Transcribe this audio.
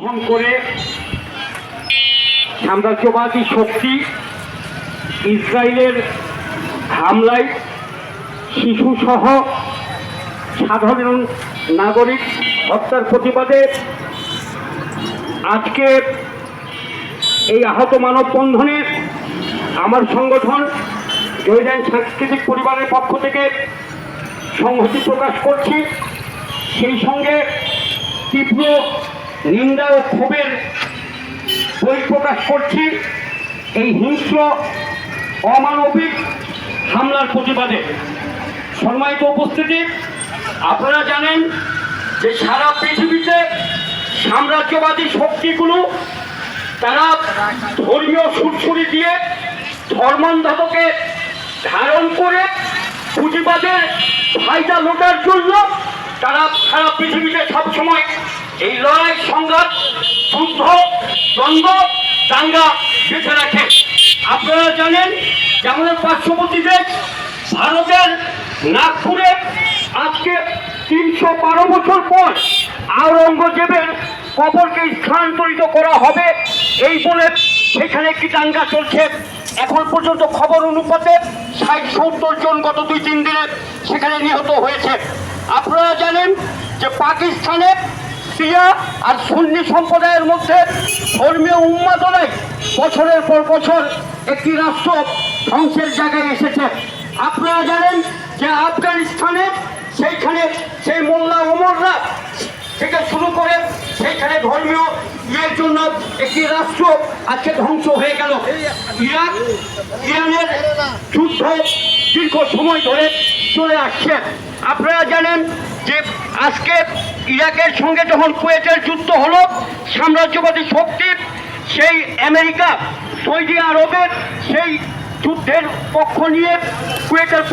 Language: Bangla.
করে সাম্রাজ্যবাদী শক্তি ইসরায়েলের হামলায় শিশুসহ সাধারণ নাগরিক হত্যার প্রতিবাদে আজকে এই আহত মানববন্ধনে আমার সংগঠন জয়দান সাংস্কৃতিক পরিবারের পক্ষ থেকে সংহতি প্রকাশ করছি। সেই সঙ্গে তীব্র নিন্দা ও ক্ষোভের বহিঃপ্রকাশ করছি এই হিংস্র অমানবিক হামলার প্রতিবাদে। সম্মানিত উপস্থিতি, আপনারা জানেন যে সারা পৃথিবীতে সাম্রাজ্যবাদী শক্তিগুলো তারা ধর্মীয় সুরসুরি দিয়ে ধর্মান্ধতাকে ধারণ করে পুঁজিবাদের ফায়দা লোটার জন্য তারা সারা পৃথিবীতে সবসময় এই লড়াই সংঘাত যুদ্ধ দ্বন্দ্ব দাঙ্গা বেঁচে রাখে। আপনারা জানেন যে আমাদের পার্শ্ববর্তী দেশ ভারতের নাগপুরে আজকে 312 বছর পর আওরঙ্গজেবের কবরকে স্থানান্তরিত করা হবে এই বলে সেখানে একটি দাঙ্গা চলছে। এখন পর্যন্ত খবর অনুপাতে 60-70 জন গত 2-3 দিনে সেখানে নিহত হয়েছে। আপনারা জানেন যে পাকিস্তানে শিয়া আর সুন্নি সম্প্রদায়ের মধ্যে ধর্মীয় উন্মাদনায় বছরের পর বছর একটি রাষ্ট্র ধ্বংসের জায়গায় এসেছে। আপনারা জানেন যে আফগানিস্তানে সেইখানে সেই মোল্লা ওমররা থেকে শুরু করে সেইখানে ধর্মীয় ইয়ের জন্য একটি রাষ্ট্র আজকে ধ্বংস হয়ে গেল। ইরানের যুদ্ধ দীর্ঘ সময় ধরে চলে আসছে। আপনারা জানেন যে আজকে ইরাকের সঙ্গে যখন কুয়েতের যুদ্ধ হলো, সাম্রাজ্যবাদী শক্তি সেই আমেরিকা সৌদি আরবের সেই যুদ্ধের পক্ষ নিয়ে কুয়েতের